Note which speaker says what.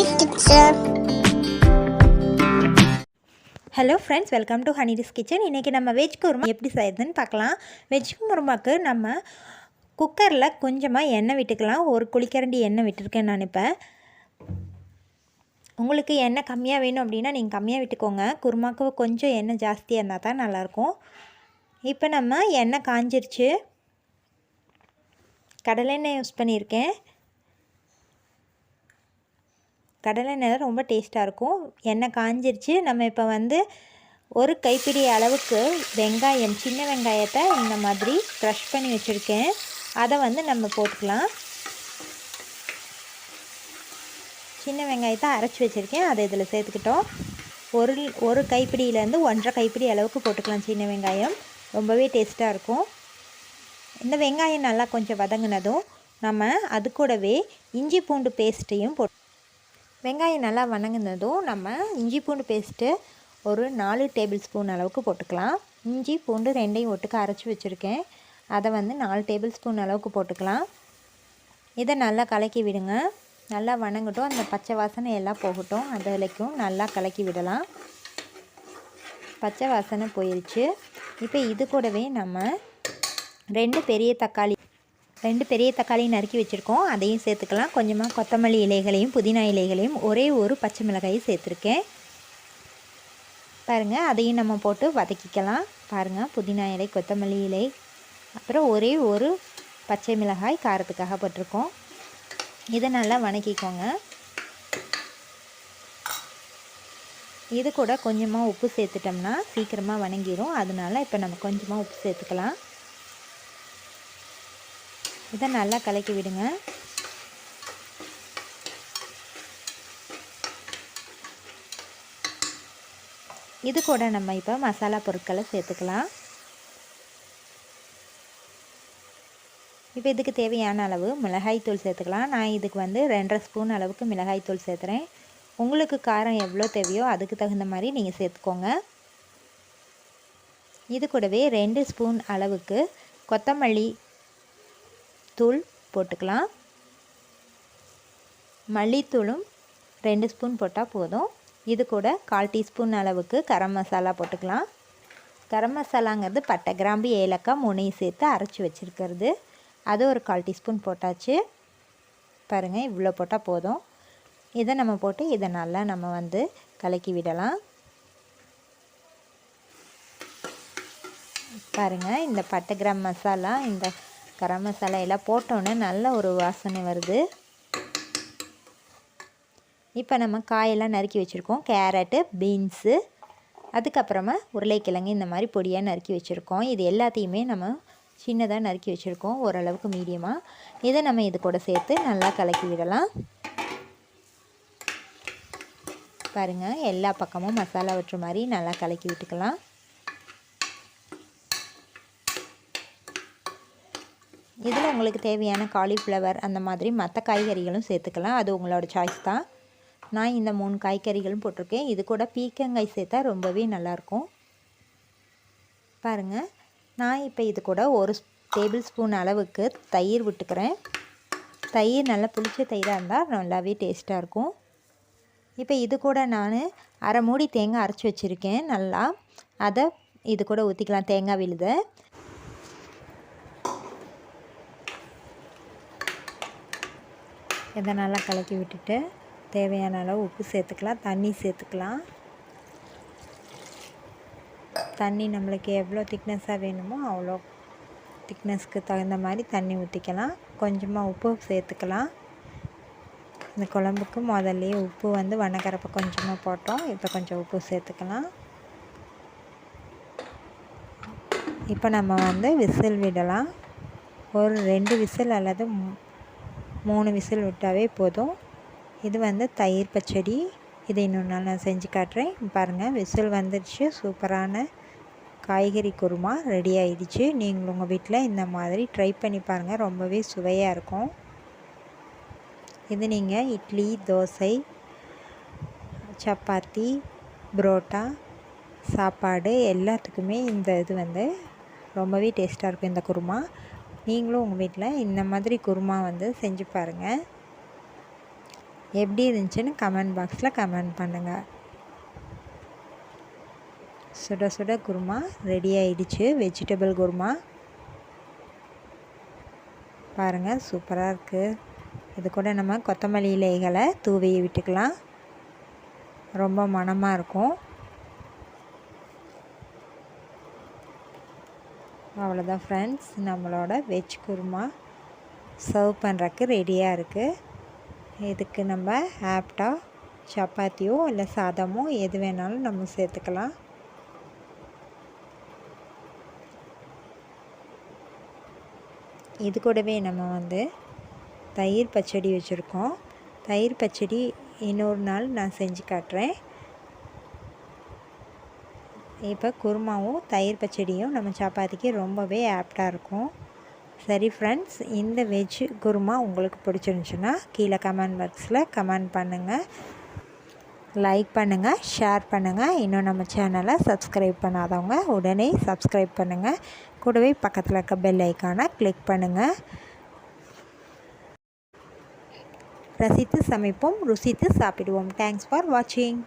Speaker 1: Haniris kitchen.
Speaker 2: Hello friends, welcome to Haniris kitchen. இன்றைக்கி நம்ம veg kurma எப்படி செய்யுதுன்னு பார்க்கலாம். வெஜ் குருமாக்கு நம்ம குக்கரில் கொஞ்சமாக எண்ணெய் விட்டுக்கலாம். ஒரு குழிக்கரண்டி எண்ணெய் விட்டுருக்கேன் நான். இப்போ உங்களுக்கு எண்ணெய் கம்மியாக வேணும் அப்படின்னா நீங்கள் கம்மியாக விட்டுக்கோங்க. குருமாக்கு கொஞ்சம் எண்ணெய் ஜாஸ்தியாக இருந்தால் தான் நல்லாயிருக்கும். இப்போ நம்ம எண்ணெய் காஞ்சிருச்சு. கடலெண்ணெய் யூஸ் பண்ணியிருக்கேன். கடலெண்ணெய் ரொம்ப டேஸ்ட்டாக இருக்கும். எண்ணெய் காஞ்சிருச்சு. நம்ம இப்போ ஒரு கைப்பிடி அளவுக்கு வெங்காயம், சின்ன வெங்காயத்தை இந்த மாதிரி க்ரஷ் பண்ணி வச்சுருக்கேன். அதை நம்ம போட்டுக்கலாம். சின்ன வெங்காயத்தை அரைச்சி வச்சுருக்கேன், அதை இதில் சேர்த்துக்கிட்டோம். ஒரு கைப்பிடியிலேருந்து 1.5 கைப்பிடி அளவுக்கு போட்டுக்கலாம். சின்ன வெங்காயம் ரொம்பவே டேஸ்ட்டாக இருக்கும். இந்த வெங்காயம் நல்லா கொஞ்சம் வதங்கினதும் நம்ம அது கூடவே இஞ்சி பூண்டு பேஸ்ட்டையும் வெங்காயம் நல்லா வதங்கினதும் நம்ம இஞ்சி பூண்டு பேஸ்ட்டு ஒரு 4 டேபிள் ஸ்பூன் அளவுக்கு போட்டுக்கலாம். இஞ்சி பூண்டு ரெண்டையும் ஒட்டுக்க அரைச்சி வச்சுருக்கேன். அதை 4 டேபிள் ஸ்பூன் அளவுக்கு போட்டுக்கலாம். இதை நல்லா கலக்கி விடுங்க. நல்லா வதங்கட்டும், அந்த பச்சை வாசனை எல்லாம் போகட்டும். அது வரைக்கும் நல்லா கலக்கி விடலாம். பச்சை வாசனை போயிடுச்சு. இப்போ இது கூடவே நம்ம 2 பெரிய தக்காளி நறுக்கி வச்சுருக்கோம், அதையும் சேர்த்துக்கலாம். கொஞ்சமாக கொத்தமல்லி இலைகளையும் புதினா இலைகளையும் ஒரே ஒரு பச்சை மிளகாயும் சேர்த்துருக்கேன். பாருங்கள், அதையும் நம்ம போட்டு வதக்கிக்கலாம். பாருங்கள், புதினா இலை, கொத்தமல்லி இலை, அப்புறம் ஒரே ஒரு பச்சை மிளகாய் காரத்துக்காக போட்டிருக்கோம். இதை நல்லா வதக்கிக்கோங்க. இது கூட கொஞ்சமாக உப்பு சேர்த்துட்டோம்னா சீக்கிரமாக வதங்கிடும். அதனால இப்போ நம்ம கொஞ்சமாக உப்பு சேர்த்துக்கலாம். இதை நல்லா கலக்கி விடுங்க. இது கூட நம்ம இப்போ மசாலா பொருட்களை சேர்த்துக்கலாம். இப்போ இதுக்கு தேவையான அளவு மிளகாய்த்தூள் சேர்த்துக்கலாம். நான் இதுக்கு 2.5 ஸ்பூன் அளவுக்கு மிளகாய்த்தூள் சேர்த்துறேன். உங்களுக்கு காரம் எவ்வளோ தேவையோ அதுக்கு தகுந்த மாதிரி நீங்கள் சேர்த்துக்கோங்க. இது கூடவே 2 ஸ்பூன் அளவுக்கு கொத்தமல்லி தூள் போட்டுக்கலாம். மல்லித்தூளும் 2 ஸ்பூன் போட்டால் போதும். இது கூட 1/4 டீஸ்பூன் அளவுக்கு கரம் மசாலா போட்டுக்கலாம். கரம் மசாலாங்கிறது பட்டை, கிராம்பு, ஏலக்காய் 3 சேர்த்து அரைச்சி வச்சுருக்கிறது. அது ஒரு 1/4 டீஸ்பூன் போட்டாச்சு. பாருங்கள், இவ்வளோ போட்டால் போதும். இதை நம்ம போட்டு இதை நல்லா நம்ம கலக்கி விடலாம். பாருங்கள், இந்த பட்டை, கிராம்பு மசாலா, இந்த கரம் மசாலா எல்லாம் போட்டோன்னே நல்ல ஒரு வாசனை வருது. இப்போ நம்ம காயெல்லாம் நறுக்கி வச்சுருக்கோம். கேரட்டு, பீன்ஸு, அதுக்கப்புறமா உருளைக்கிழங்கு இந்த மாதிரி பொடியாக நறுக்கி வச்சுருக்கோம். இது எல்லாத்தையுமே நம்ம சின்னதாக நறுக்கி வச்சுருக்கோம், ஓரளவுக்கு மீடியமாக. இதை நம்ம இது கூட சேர்த்து நல்லா கலக்கி விடலாம். பாருங்கள், எல்லா பக்கமும் மசாலா வற்ற மாதிரி நல்லா கலக்கி விட்டுக்கலாம். இதில் உங்களுக்கு தேவையான காலிஃப்ளவர் அந்த மாதிரி மற்ற காய்கறிகளும் சேர்த்துக்கலாம். அது உங்களோட சாய்ஸ் தான். நான் இந்த 3 காய்கறிகளும் போட்டிருக்கேன். இது கூட பீக்கங்காய் சேர்த்தா ரொம்பவே நல்லாயிருக்கும். பாருங்கள், நான் இப்போ இது கூட 1 டேபிள் ஸ்பூன் அளவுக்கு தயிர் விட்டுக்கிறேன். தயிர் நல்லா புளிச்ச தயிராக இருந்தால் நல்லாவே டேஸ்ட்டாக இருக்கும். இப்போ இது கூட நான் 1/2 மூடி தேங்காய் அரைச்சி வச்சுருக்கேன். நல்லா அதை இது கூட ஊற்றிக்கலாம், தேங்காய் விழுதை. இதை நல்லா கலக்கி விட்டுட்டு தேவையான அளவு உப்பு சேர்த்துக்கலாம். தண்ணி சேர்த்துக்கலாம். தண்ணி நம்மளுக்கு எவ்வளோ திக்னஸாக வேணுமோ அவ்வளோ திக்னஸ்க்கு தகுந்த மாதிரி தண்ணி ஊற்றிக்கலாம். கொஞ்சமாக உப்பு சேர்த்துக்கலாம். இந்த குழம்புக்கு முதல்லையே உப்பு வனக்கரப்பை கொஞ்சமாக போட்டோம். இப்போ கொஞ்சம் உப்பு சேர்த்துக்கலாம். இப்போ நம்ம விசில் விடலாம். ஒரு 2 விசில் அல்லது 3 விசில் விட்டாவே போதும். இது தயிர் பச்சடி. இதை இன்னொரு நாள் நான் செஞ்சு காட்டுறேன். பாருங்கள், விசில் வந்துடுச்சு. சூப்பரான காய்கறி குருமா ரெடி ஆகிடுச்சு. நீங்கள் உங்கள் வீட்டில் இந்த மாதிரி ட்ரை பண்ணி பாருங்கள், ரொம்பவே சுவையாக இருக்கும். இது நீங்கள் இட்லி, தோசை, சப்பாத்தி, புரோட்டா, சாப்பாடு எல்லாத்துக்குமே இந்த இது ரொம்பவே டேஸ்ட்டாக இருக்கும் இந்த குருமா. நீங்களும் உங்கள் வீட்டில் இந்த மாதிரி குருமா செஞ்சு பாருங்கள். எப்படி இருந்துச்சுன்னு கமெண்ட் பாக்ஸில் கமெண்ட் பண்ணுங்கள். சுட சுட குருமா ரெடி ஆகிடுச்சு. வெஜிடபிள் குருமா பாருங்கள், சூப்பராக இருக்குது. இது கூட நம்ம கொத்தமல்லி இலைகளை தூவி விட்டுக்கலாம். ரொம்ப மணமாக இருக்கும். அவ்வளோதான் ஃப்ரெண்ட்ஸ், நம்மளோட வெஜ் குருமா சர்வ் பண்ணுறக்கு ரெடியாக இருக்குது. இதுக்கு நம்ம ஆப்டாக சப்பாத்தியோ இல்லை சாதமோ எது வேணாலும் நம்ம சேர்த்துக்கலாம். இது கூடவே நம்ம தயிர் பச்சடி வச்சுருக்கோம். தயிர் பச்சடி இன்னொரு நாள் நான் செஞ்சு காட்டுறேன். இப்போ குருமாவும் தயிர் பச்சடியும் நம்ம சப்பாத்திக்கு ரொம்பவே ஆப்டாக இருக்கும். சரி ஃப்ரெண்ட்ஸ், இந்த வெஜ் குருமா உங்களுக்கு பிடிச்சிருந்துச்சுன்னா கீழே கமெண்ட் பாக்ஸில் கமெண்ட் பண்ணுங்கள், லைக் பண்ணுங்கள், ஷேர் பண்ணுங்கள். இன்னும் நம்ம சேனலை சப்ஸ்கிரைப் பண்ணாதவங்க உடனே சப்ஸ்கிரைப் பண்ணுங்கள். கூடவே பக்கத்தில் இருக்க பெல் ஐக்கானை கிளிக் பண்ணுங்கள். ரசித்து சமைப்போம், ருசித்து சாப்பிடுவோம். தேங்க்ஸ் ஃபார் வாட்சிங்.